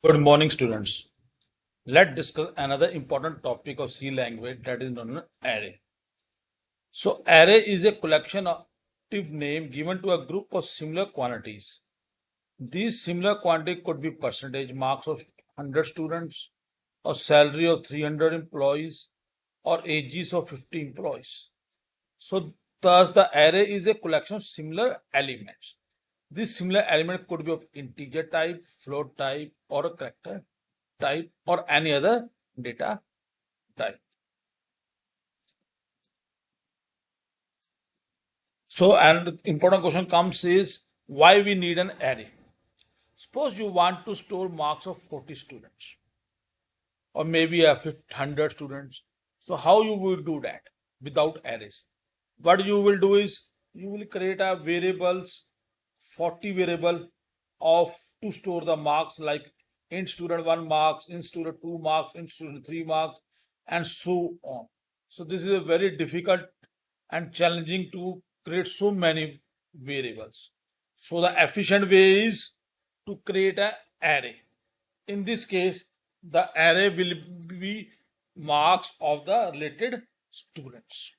Good morning, students. Let's discuss another important topic of C language, that is known as array. So, array is a collection of name given to a group of similar quantities. These similar quantity could be percentage marks of 100 students, or salary of 300 employees, or ages of 50 employees. So, thus the array is a collection of similar elements. This similar element could be of integer type, float type, or a character type, or any other data type. So, and important question comes is why we need an array. Suppose you want to store marks of 40 students or maybe a 100 students. So, how you will do that without arrays? What you will do is you will create a variables 40 variable of to store the marks like int student 1 marks, int student 2 marks, int student 3 marks, and so on. So this is a very difficult and challenging to create so many variables. So the efficient way is to create an array. In this case, the array will be marks of the related students.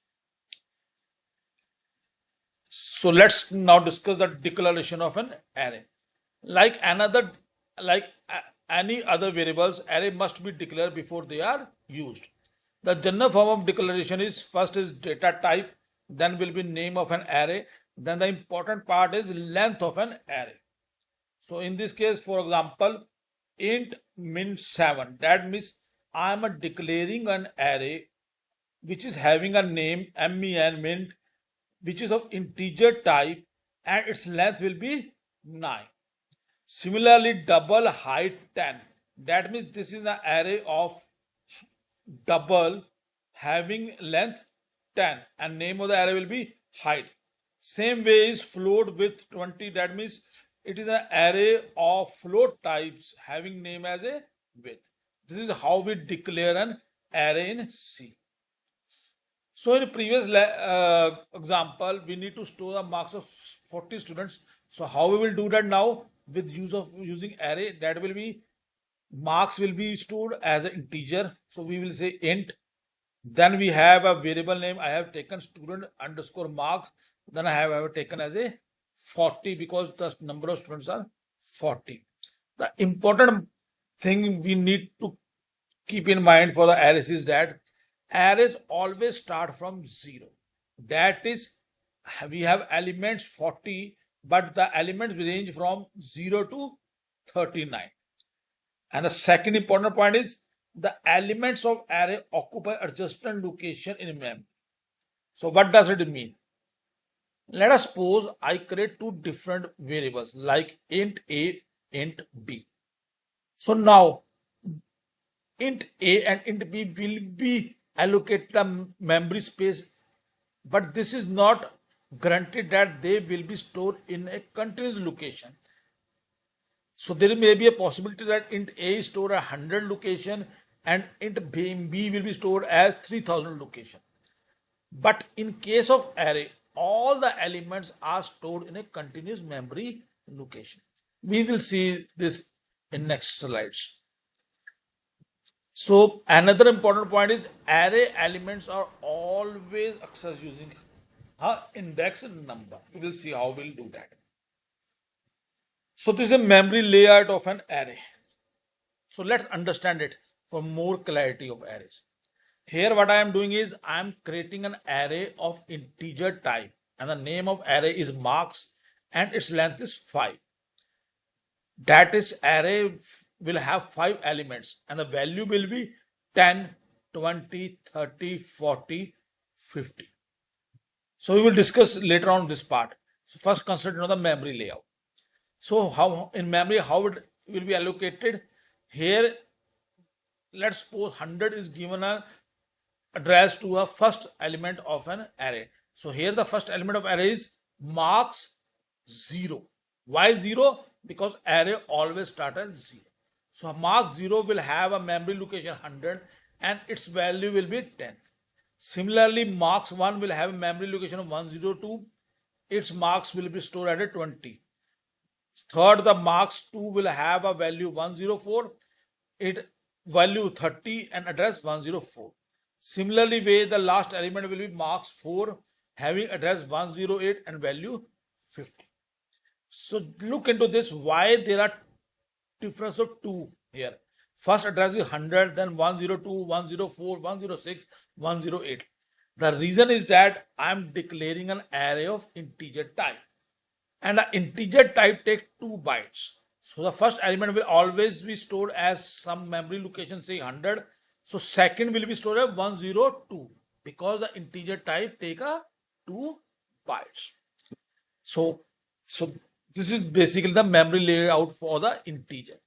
So let's now discuss the declaration of an array. Like another, like any other variables, array must be declared before they are used. The general form of declaration is first is data type, then will be name of an array, then the important part is length of an array. So in this case, for example, int min 7, that means I am declaring an array which is having a name min which is of integer type and its length will be 9. Similarly, double height 10. That means this is an array of double having length 10 and name of the array will be height. Same way is float with 20. That means it is an array of float types having name as a width. This is how we declare an array in C. So in the previous example, we need to store the marks of 40 students. So how we will do that now with use of using array? That will be marks will be stored as an integer. So we will say int. Then we have a variable name. I have taken student underscore marks. Then I have taken as a 40 because the number of students are 40. The important thing we need to keep in mind for the arrays is that arrays always start from 0. That is, we have elements 40, but the elements range from 0 to 39. And the second important point is the elements of array occupy adjacent location in memory. So what does it mean? Let us suppose I create two different variables like int a, int b. So now int a and int b will be allocated a memory space, but this is not granted that they will be stored in a continuous location. So there may be a possibility that int a is stored at 100 location and int b will be stored as 3000 location. But in case of array, all the elements are stored in a continuous memory location. We will see this in next slides. So another important point is array elements are always accessed using index number. We will see how we'll do that. So this is a memory layout of an array. So let's understand it for more clarity of arrays. Here what I am doing is I am creating an array of integer type and the name of array is marks and its length is 5. That is array will have 5 elements and the value will be 10, 20, 30, 40, 50. So we will discuss later on this part. So first consider the memory layout. So how in memory how it will be allocated? Here let's suppose 100 is given a address to a first element of an array. So here the first element of array is marks 0. Why 0? Because array always start at 0. So marks 0 will have a memory location 100 and its value will be 10. Similarly, marks 1 will have a memory location of 102. Its marks will be stored at a 20. Third, the marks 2 will have a value 104, it value 30 and address 104. Similarly, way the last element will be marks 4 having address 108 and value 50. So look into this why there are difference of 2 here. First address is 100, then 102, 104, 106, 108. The reason is that I am declaring an array of integer type, and an integer type takes 2 bytes. So the first element will always be stored as some memory location, say 100. So second will be stored as 102 because the integer type take a 2 bytes. So this is basically the memory layout for the integer.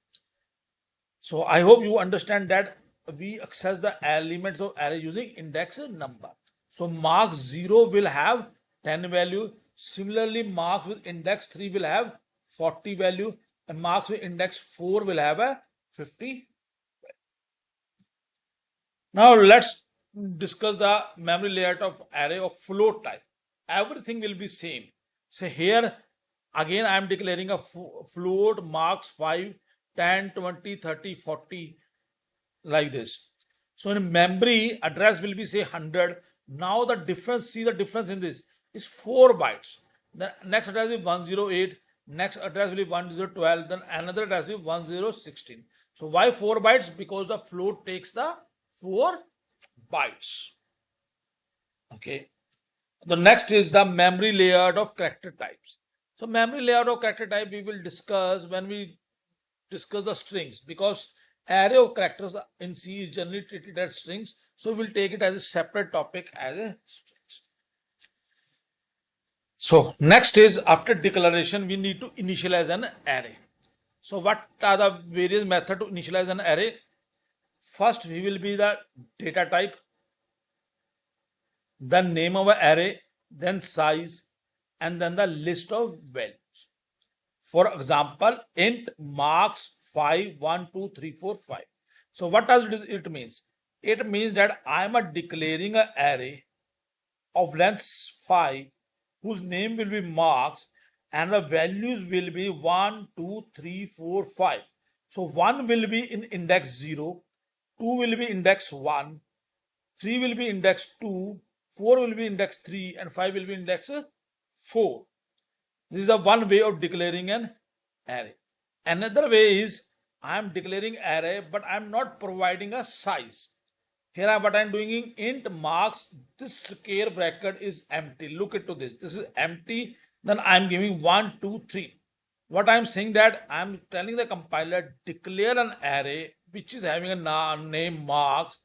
So I hope you understand that we access the elements of array using index number. So mark 0 will have 10 value. Similarly, marks with index 3 will have 40 value, and marks with index 4 will have a 50. Now let's discuss the memory layout of array of float type. Everything will be same. So here again I am declaring a float marks 5, 10, 20, 30, 40 like this. So in memory address will be say 100. Now the difference, see the difference in this is 4 bytes. The next address is 108, next address will be 1012, then another address is 1016. So why 4 bytes? Because the float takes the 4 bytes. Okay. The next is the memory layout of character types. So memory layout of character type we will discuss when we discuss the strings, because array of characters in C is generally treated as strings. So we'll take it as a separate topic as a strings. So next is after declaration, we need to initialize an array. So what are the various methods to initialize an array? First, we will be the data type, the name of an array, then size, and then the list of values. For example, int marks 5, 1, 2, 3, 4, 5. So what does it means? It means that I am declaring an array of length 5 whose name will be marks and the values will be 1, 2, 3, 4, 5. So 1 will be in index 0, 2 will be index 1, 3 will be index 2, 4 will be index 3, and 5 will be index 4. This is the one way of declaring an array. Another way is I am declaring array, but I am not providing a size. Here what I am doing in int marks, this square bracket is empty. Look into this. This is empty. Then I am giving 1, 2, 3. What I am saying that I am telling the compiler declare an array which is having a name marks.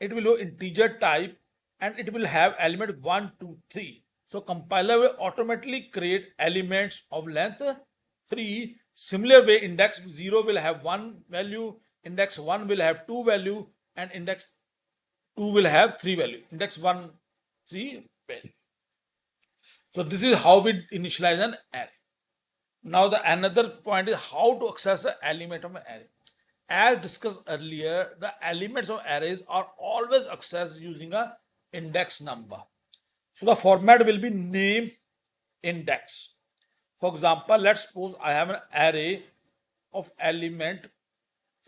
It will be integer type and it will have element 1, 2, 3. So compiler will automatically create elements of length 3. Similar way, index 0 will have 1 value, index 1 will have 2 value, and index 2 will have 3 value. Index 1, 3 value. So this is how we initialize an array. Now the another point is how to access the element of an array. As discussed earlier, the elements of arrays are always accessed using a index number. So the format will be name index. For example, let's suppose I have an array of element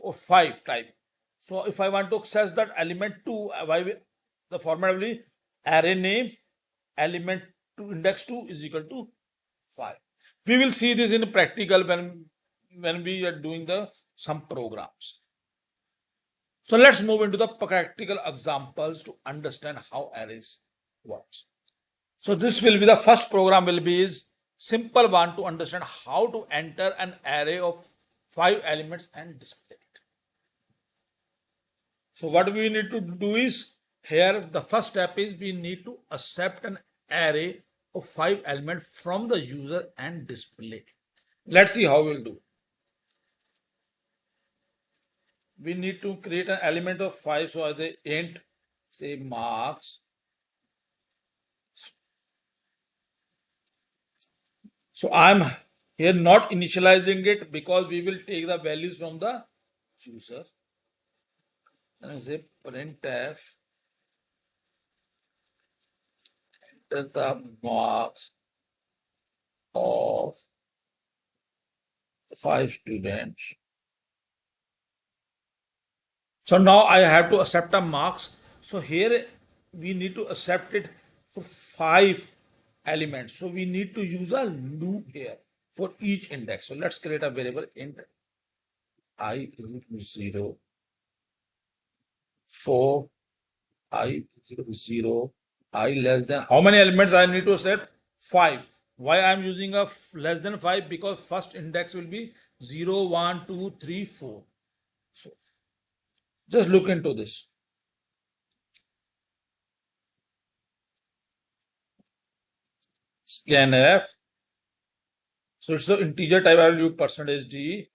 of 5 type. So if I want to access that element 2, the format will be array name element to index 2 is equal to 5. We will see this in practical when we are doing some programs. So let's move into the practical examples to understand how arrays works. So this will be the first program will be is simple one to understand how to enter an array of 5 elements and display it. So what we need to do is here the first step is we need to accept an array of 5 elements from the user and display. Let's see how we'll do. We need to create an element of 5. So as the int say marks. So I'm here not initializing it because we will take the values from the user. And I say printf enter the marks of 5 students. So now I have to accept a marks. So here we need to accept it for 5 elements. So we need to use a loop here for each index. So let's create a variable int I is equal to 0 for I is equal to 0, I less than, how many elements I need to accept? 5. Why I am using a less than 5? Because first index will be 0, 1, 2, 3, 4. So just look into this. Scanf. So it's the integer type. I will use percentage %d.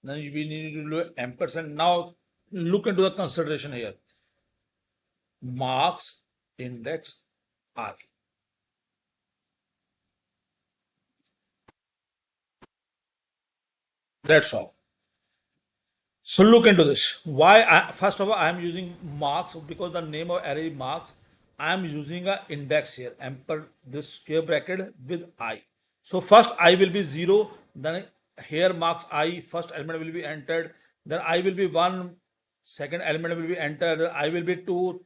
Then we need to do ampersand. Now look into the consideration here. Marks index I. That's all. So look into this. First of all, I am using marks because the name of array marks. I am using a index here, amper this square bracket with I. So first I will be 0, then here marks I, first element will be entered, then I will be 1, second element will be entered, then I will be 2,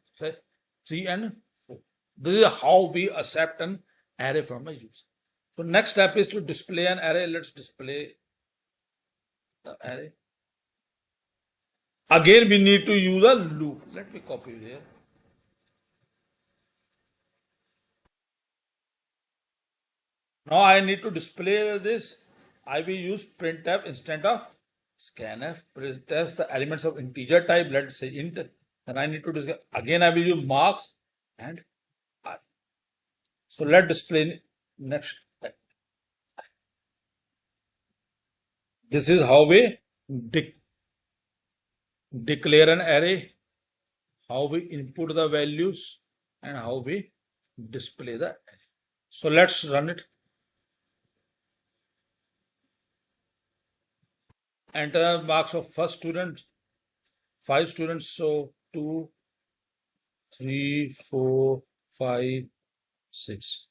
3 and 4. This is how we accept an array from a user. So next step is to display an array. Let's display the array. Again, we need to use a loop. Let me copy it here. Now I need to display this. I will use printf instead of scanf. Printf the elements of integer type. Let's say int. Then I need to display. Again, I will use marks and I. So let's display next. This is how we declare an array, how we input the values, and how we display the array. So let's run it. Enter marks of first student, 5 students. So 2, 3, 4, 5, 6.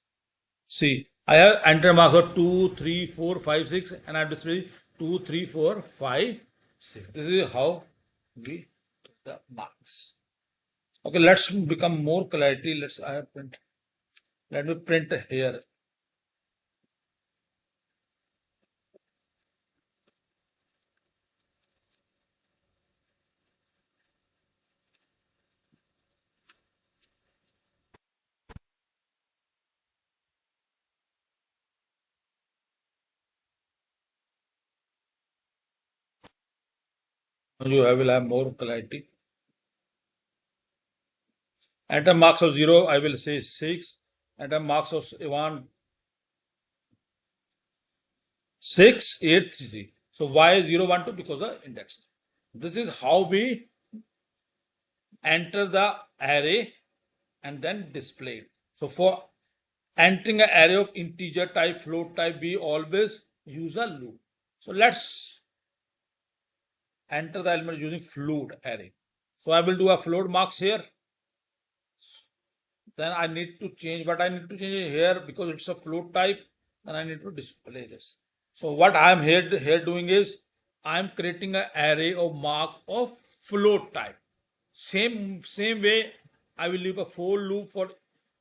See, I have enter marks of 2, 3, 4, 5, 6, and I have displayed 2, 3, 4, 5, 6. This is how we do the marks. Okay, let's become more clarity. Let me print here. You will have more clarity. Enter marks of 0, I will say 6. Enter marks of 1, 6, 8, 3. So why 0, 1, 2? Because of index. This is how we enter the array and then display it. So for entering an array of integer type, float type, we always use a loop. So let's enter the element using float array. So I will do a float marks here. Then I need to change what I need to change here because it's a float type. Then I need to display this. So what I am here doing is I am creating an array of mark of float type. Same way I will leave a for loop for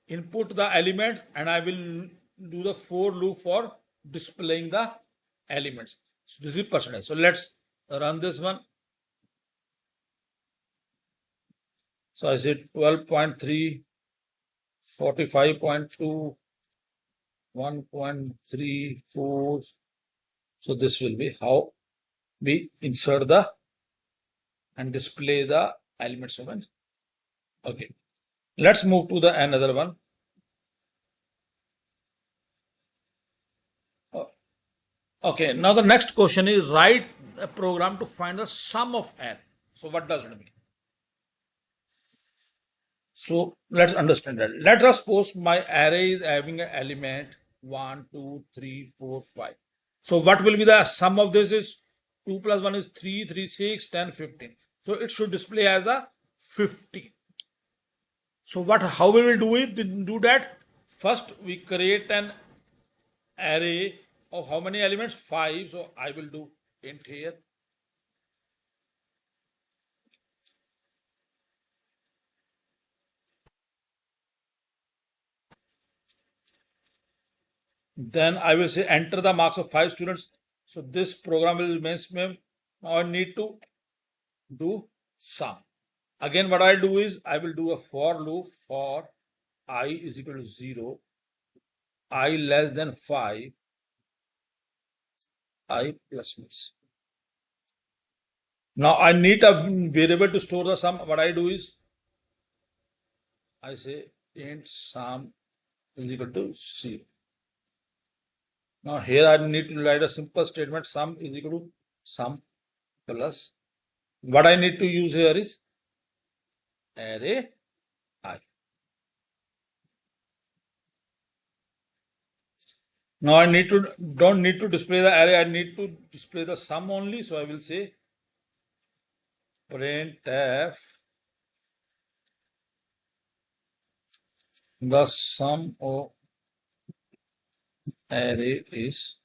input the element and I will do the for loop for displaying the elements. So this is percentage. So let's run this one. So I said 12.3, 45.2, 1.34. So this will be how we insert the and display the elements of an. Okay, let's move to the another one. Okay, now the next question is write a program to find the sum of n. So what does it mean? So let's understand that. Let us suppose my array is having an element 1, 2, 3, 4, 5. So what will be the sum of this is 2 plus 1 is 3, 3, 6, 10, 15. So it should display as a 15. So how we will do that? First we create an array of how many elements? 5. So I will do int here. Then I will say enter the marks of 5 students. So this program will remain same. Now I need to do sum. Again, what I'll do is I will do a for loop for I is equal to 0, I less than 5, I plus plus. Now I need a variable to store the sum. What I do is I say int sum is equal to 0. Now here I need to write a simple statement, sum is equal to sum plus. What I need to use here is array I. Now I don't need to display the array, I need to display the sum only. So I will say printf the sum of array is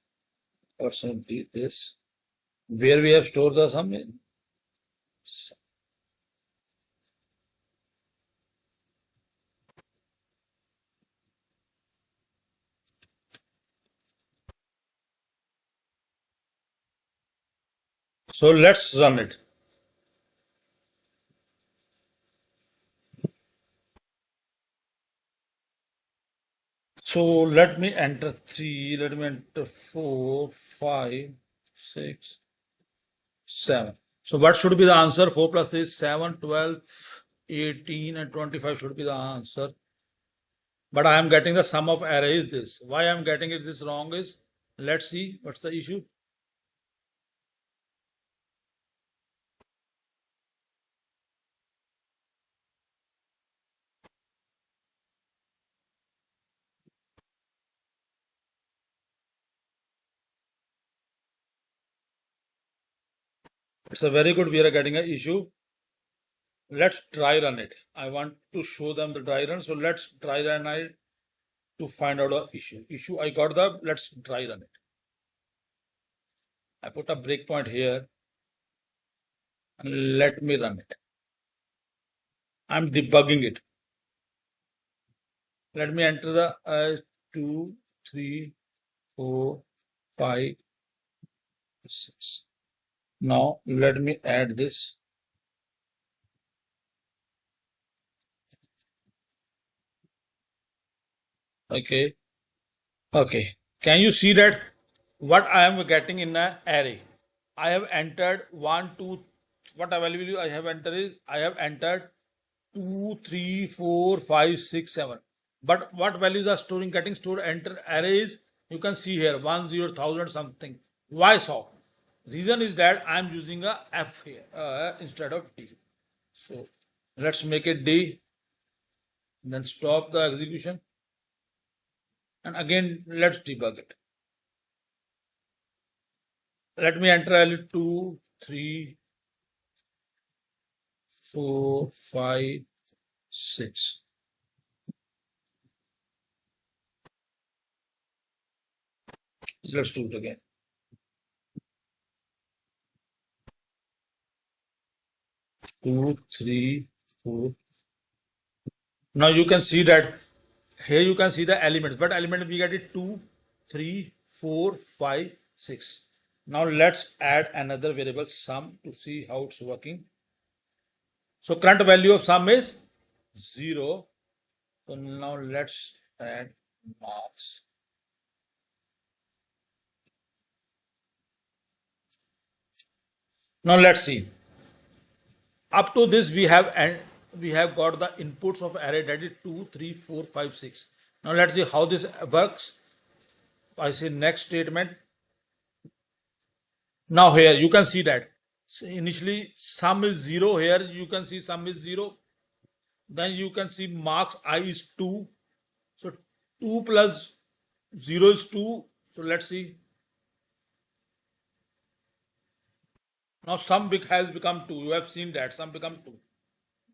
percentage this, where we have stored the sum in. So let's run it. So let me enter 3, let me enter 4, 5, 6, 7. So what should be the answer? 4 plus 3 is 7, 12, 18 and 25 should be the answer. But I am getting the sum of arrays this. Why I am getting it this wrong is, let's see what's the issue. It's a very good, we are getting an issue. Let's try run it. I want to show them the dry run. So let's try run it to find out the issue. I got the, let's try run it. I put a breakpoint here and let me run it. I'm debugging it. Let me enter the 2, 3, 4, 5, 6. Now let me add this. Okay. Okay. Can you see that what I am getting in an array? I have entered 1, 2. What value I have entered is I have entered 2, 3, 4, 5, 6, 7. But what values are storing getting stored enter arrays? You can see here 1, 0, 1000 something. Why so? Reason is that I am using a F here instead of D. So let's make it D. Then stop the execution. And again, let's debug it. Let me enter value 2, 3, 4, 5, 6. Let's do it again. 2, 3, 4. Now you can see that here you can see the elements. What element we get it? 2, 3, 4, 5, 6. Now let's add another variable sum to see how it's working. So current value of sum is 0. So now let's add marks. Now let's see. Up to this we have got the inputs of array, that is 2, 3, 4, 5, 6. Now let's see how this works. I say next statement. Now here you can see that initially sum is 0. Here you can see sum is 0. Then you can see marks I is 2. So 2 plus 0 is 2. So let's see. Now sum has become 2. You have seen that sum become 2.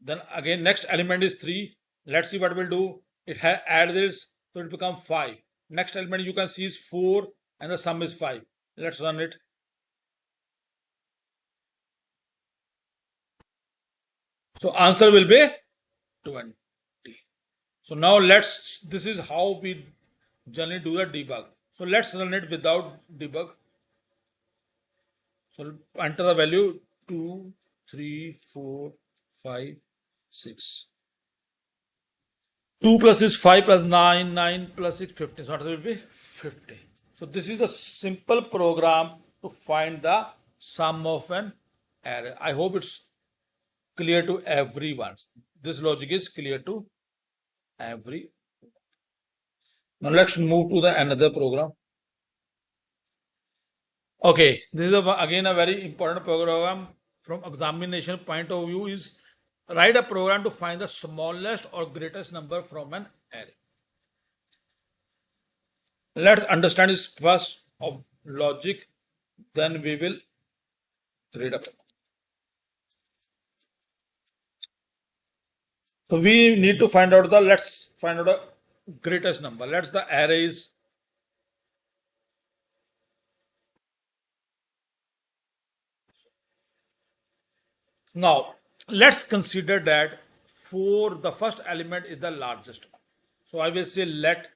Then again next element is 3. Let's see what we'll do. It has add this, so it become 5. Next element you can see is 4. and the sum is 5. Let's run it. So answer will be 20. So now this is how we generally do the debug. So let's run it without debug. So enter the value 2, 3, 4, 5, 6. 2 plus is 5 plus 9, 9 plus 6, 15. So answer will be 50. So this is a simple program to find the sum of an array. I hope it's clear to everyone. This logic is clear to every. Now let's move to the another program. Okay, this is again a very important program from examination point of view is write a program to find the smallest or greatest number from an array. Let's understand this first of logic, then we will read a program. So we need to find out let's find out the greatest number. Let's the array is now let's consider that 4, the first element is the largest one. So I will say let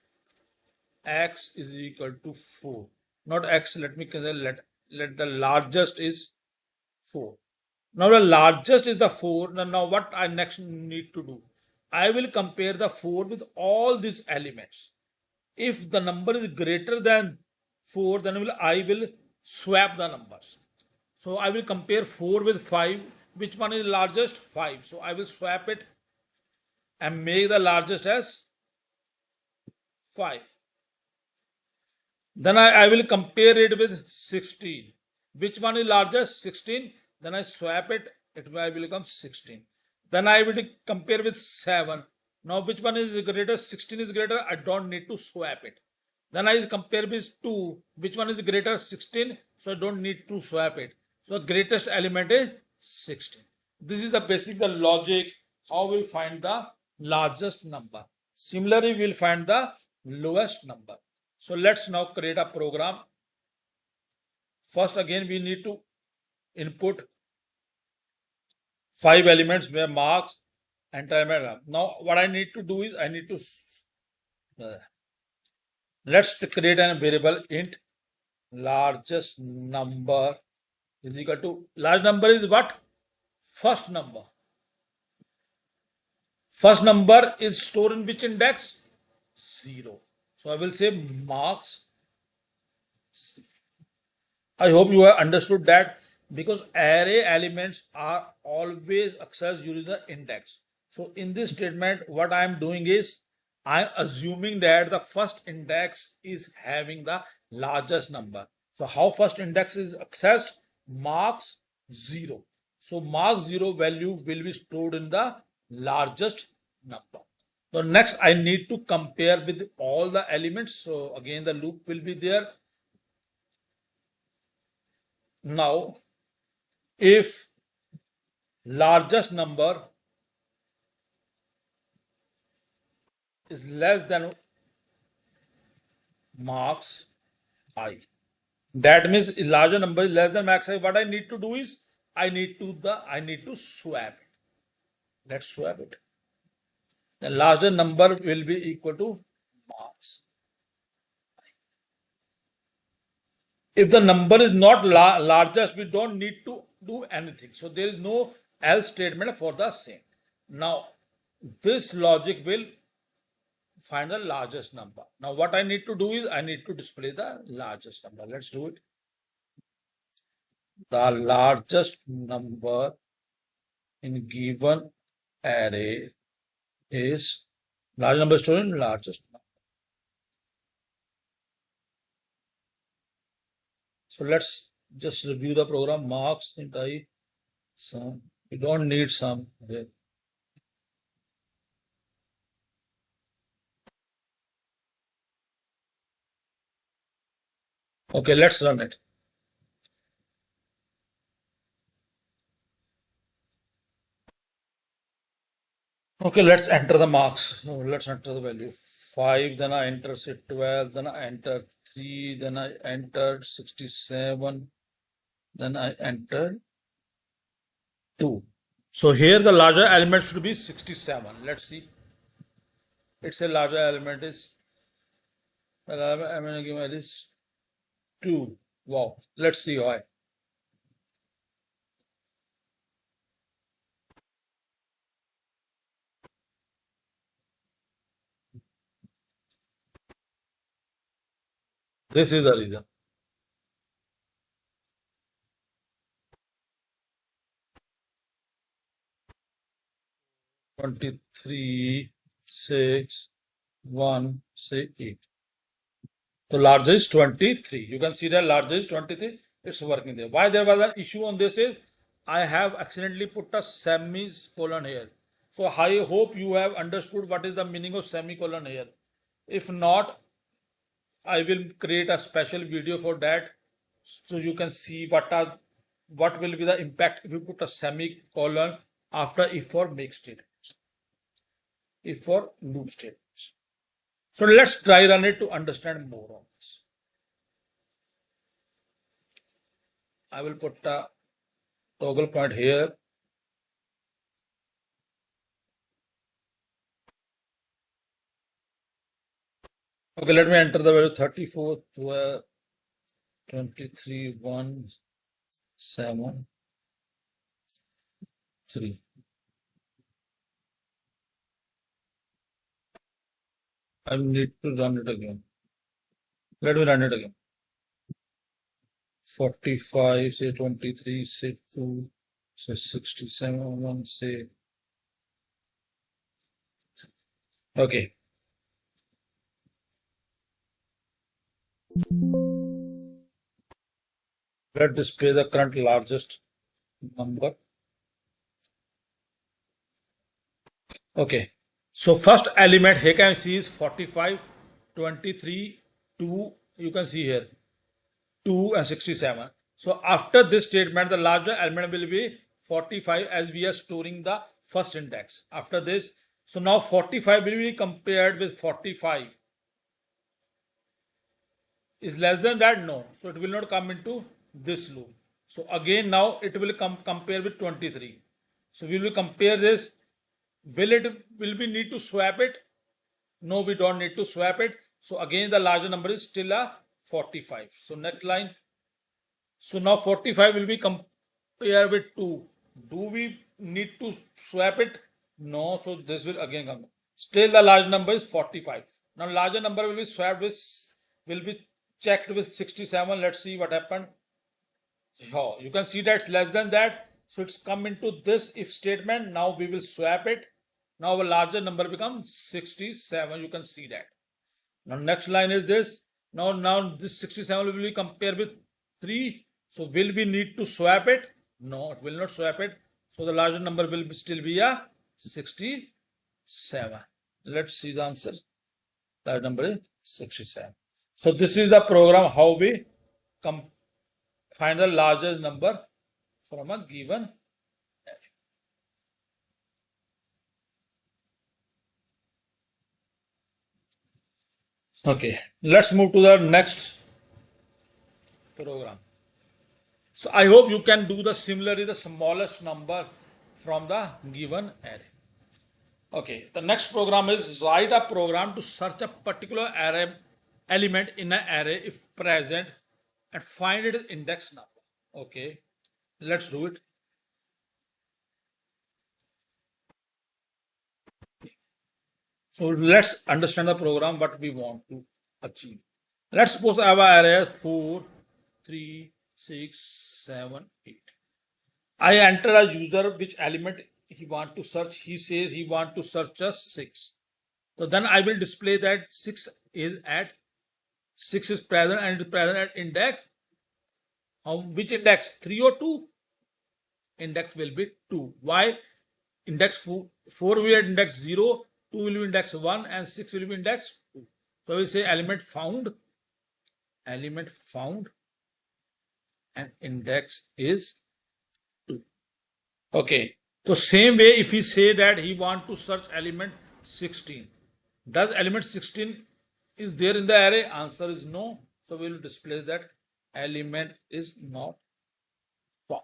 x is equal to 4. Not x, let me consider let the largest is 4. Now the largest is the 4. Now what I next need to do? I will compare the 4 with all these elements. If the number is greater than 4, then I will swap the numbers. So I will compare 4 with 5. Which one is largest? 5. So I will swap it and make the largest as 5. Then I will compare it with 16. Which one is largest? 16. Then I swap it, it will become 16. Then I will compare with 7. Now which one is greater? 16 is greater. I don't need to swap it. Then I compare with 2. Which one is greater? 16. So I don't need to swap it. So the greatest element is 16. This is the basic the logic how we find the largest number. Similarly, we will find the lowest number. So let's now create a program. First again we need to input 5 elements where marks and time. Now what I need to do is I need to let's create a variable int largest number is equal to large number is what? First number. First number is stored in which index? 0. So I will say marks. I hope you have understood that because array elements are always accessed using the index. So in this statement, what I am doing is I am assuming that the first index is having the largest number. So how first index is accessed? Marks 0. So marks 0 value will be stored in the largest number. So next I need to compare with all the elements. So again the loop will be there. Now if largest number is less than marks I, that means larger number is less than max I, what I need to do is I need to swap it. Let's swap it. The larger number will be equal to marks. If the number is not largest, we don't need to do anything. So there is no else statement for the same. Now this logic will find the largest number. Now what I need to do is I need to display the largest number. Let's do it. The largest number in given array is large number stored in largest number. So let's just review the program. Marks int I sum. We don't need sum here. Okay, let's run it. Okay, let's enter the marks. So let's enter the value 5, then I enter say 12, then I enter 23, then I entered 67, then I entered 2. So here the larger element should be 67. Let's see. It's a larger element is the larger element given is 2. Wow. Let's see why. This is the reason. Twenty-three, 6, 1, say 8. The larger is 23. You can see that larger is 23. It's working there. Why there was an issue on this is I have accidentally put a semicolon here. So I hope you have understood what is the meaning of semicolon here. If not, I will create a special video for that so you can see what will be the impact if you put a semicolon after if or make statements, if for loop statements. So let's try run it to understand more on this. I will put a toggle point here. Okay, let me enter the value 34, 12, 23, 1, 7, 3. I need to run it again. Let me run it again. 45, say 23, say 2, say 67, 1, say. Okay. Let display the current largest number. Okay. So first element here can see is 45, 23, 2. You can see here 2 and 67. So after this statement, the larger element will be 45 as we are storing the first index. After this, so now 45 will be compared with 45. Is less than that? No. So it will not come into this loop. So again now it will compare with 23. So we will compare this. Will we need to swap it? No, we don't need to swap it. So again the larger number is still a 45. So next line. So now 45 will be compared with 2. Do we need to swap it? No. So this will again come. Still the large number is 45. Now larger number will be swapped with, will be checked with 67. Let's see what happened. Oh, you can see that it's less than that. So it's come into this if statement. Now we will swap it. Now a larger number becomes 67. You can see that. Now next line is this. Now this 67 will be compared with 3. So will we need to swap it? No, it will not swap it. So the larger number will still be a 67. Let's see the answer. Large number is 67. So this is the program how we find the largest number from a given array. Okay, let's move to the next program. So I hope you can do the similarly the smallest number from the given array. Okay, the next program is write a program to search a particular array element in an array if present and find its index number. Okay, let's do it. So let's understand the program what we want to achieve. Let's suppose I have an array 4, 3, 6, 7, 8. I enter a user which element he want to search. He says he want to search a 6. So then I will display that 6 is present and it is present at index. Which index? 3 or 2? Index will be 2. Why? Index 4 will be at index 0, 2 will be index 1 and 6 will be index 2. So we say element found and index is 2. Okay. So same way if we say that he want to search element 16. Does element 16 is there in the array? Answer is no. So we will display that element is not found.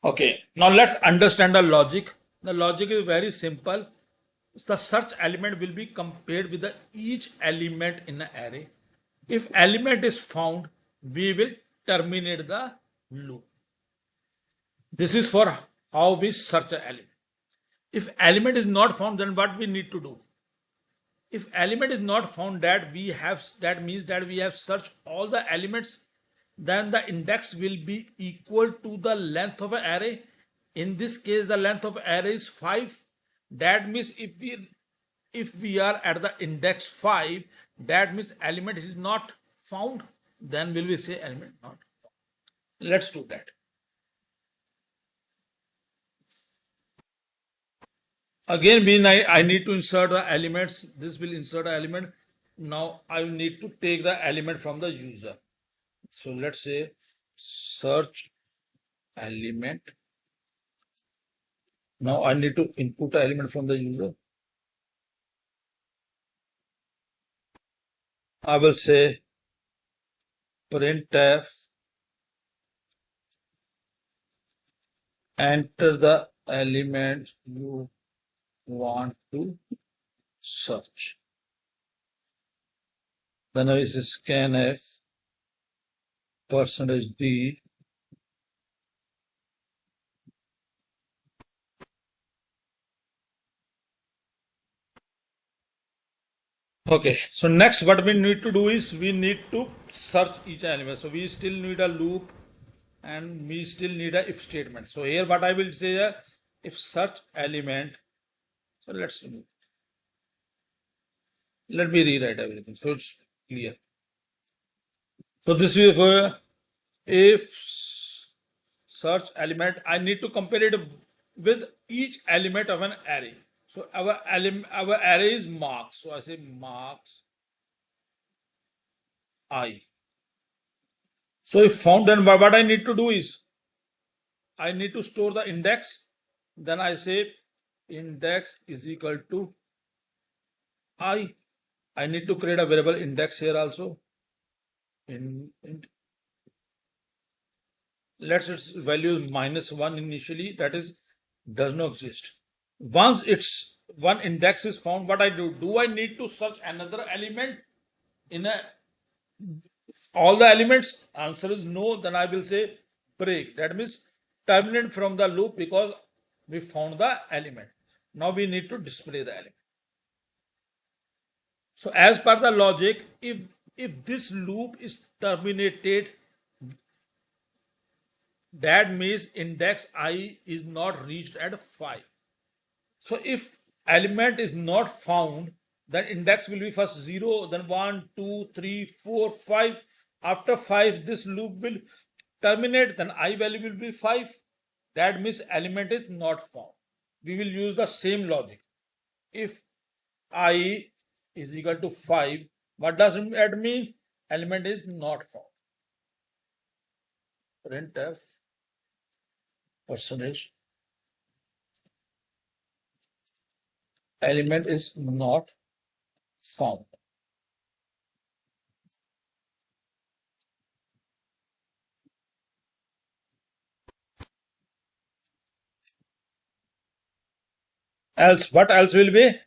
Okay, now let's understand the logic. The logic is very simple. The search element will be compared with each element in an array. If element is found, we will terminate the loop. This is for how we search an element. If element is not found, then what we need to do? If element is not found, that means that we have searched all the elements, then the index will be equal to the length of an array. In this case, the length of array is 5. That means if we are at the index 5, that means element is not found. Then will we say element not found? Let's do that. Again, I need to insert the elements. This will insert an element. Now I will need to take the element from the user. So let's say search element. Now I need to input the element from the user. I will say printf, enter the element you want to search. Then I say scanf %d. Okay, so next what we need to do is we need to search each element. So we still need a loop and we still need a if statement. So here what I will say is if search element. So let me rewrite everything so it's clear. So this is for if search element, I need to compare it with each element of an array. So our array is marks. So I say marks I. So if found, then what I need to do is I need to store the index. Then I say index is equal to I. I need to create a variable index here also. Let's its value -1 initially, that is does not exist. Once it's one index is found, what I do I need to search another element in all the elements? Answer is no. Then I will say break. That means terminate from the loop because we found the element. Now we need to display the element. So as per the logic, if this loop is terminated, that means index I is not reached at 5. So if element is not found, then index will be first 0, then 1, 2, 3, 4, 5. After 5, this loop will terminate, then I value will be 5. That means element is not found. We will use the same logic. If I is equal to 5, what does that mean? Element is not found. Printf percentage element is not found. Else, what else will be?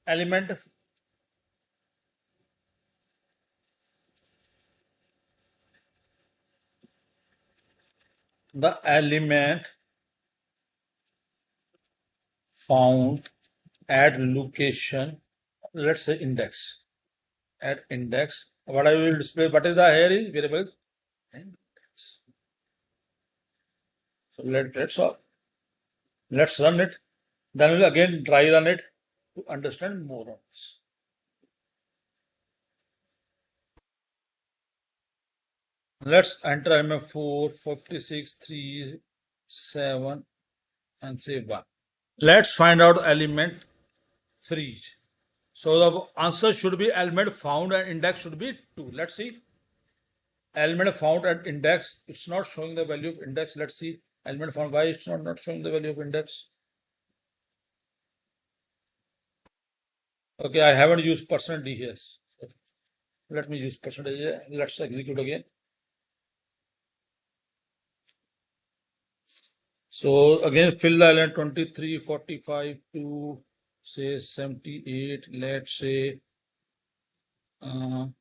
Element the element found at location, let's say index, at index. What I will display, what is the here is variable index. So let's run it. Then we'll again try run it to understand more on this. Let's enter MM4, 46, 3, 7 and say 1. Let's find out element 3. So the answer should be element found and index should be 2. Let's see. Element found at index, it's not showing the value of index. Let's see. Element found, why it's not showing the value of index? Okay, I haven't used %d here. Let me use percentage. Let's execute again. So again, fill the element 23, 45 to say 78. Let's say 5.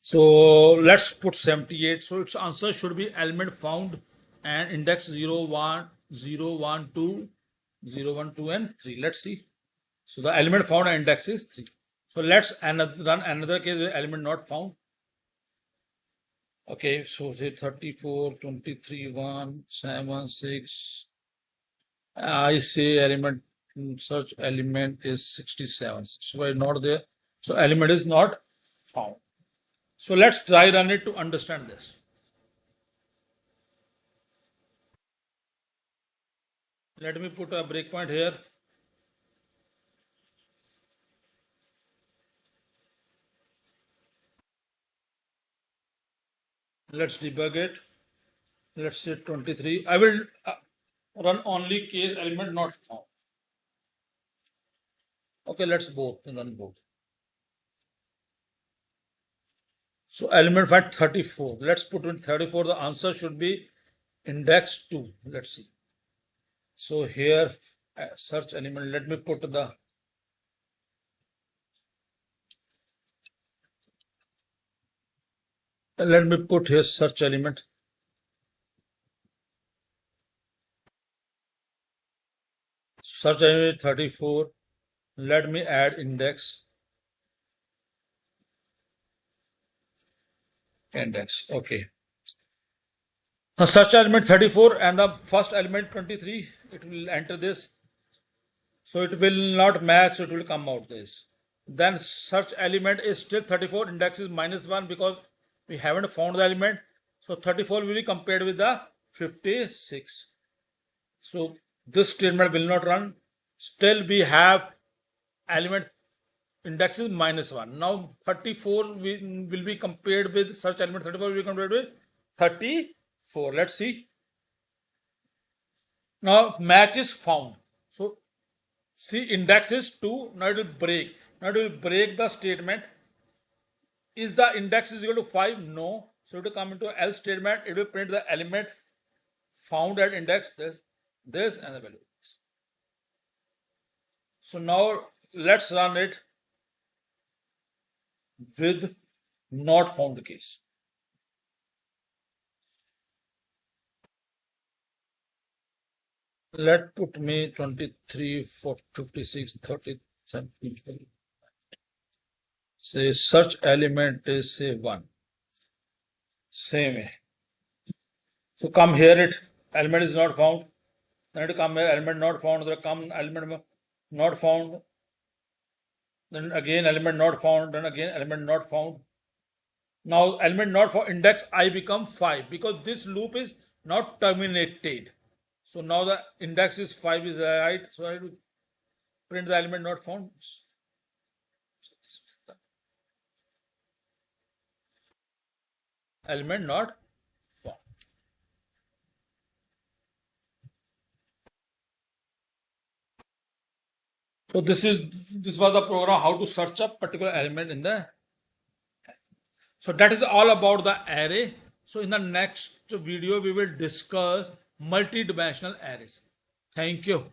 So let's put 78. So its answer should be element found and index 0, 1, 0, 1, 2, 0, 1, 2, and 3. Let's see. So the element found and index is 3. So let's run another case with element not found. Okay, so say 34, 23, 1, 7, 6. I say element search element is 67. So it's not there. So element is not found. So let's try run it to understand this. Let me put a breakpoint here. Let's debug it. Let's say 23. I will run only case element not found. Okay, let's run both. So element find 34. Let's put in 34. The answer should be index 2. Let's see. So here search element. Let me put the here search element. Search element 34. Let me add index. Okay. Now search element 34 and the first element 23. It will enter this. So it will not match. So it will come out this. Then search element is still 34. Index is -1 because we haven't found the element. So 34 will be compared with the 56. So this statement will not run. Still we have element index is -1. Now 34 will be compared with search element 34 will be compared with 34. Let's see. Now match is found. So see index is 2. Now it will break. Now it will break the statement. Is the index is equal to 5? No. So it will come into else statement. It will print the element found at index this and the value. So now let's run it with not found case. Let put me 23, 4, 56, 30, 70. Say search element is say 1. Same way. So come here it element is not found. Then it come here element not found. Then come element not found. Then again element not found. Then again element not found. Now element not found index I become 5 because this loop is not terminated. So now the index is 5 is right. So I will print the element not found. Element not found. So this was the program how to search a particular element in the. So that is all about the array. So in the next video we will discuss multi-dimensional arrays. Thank you.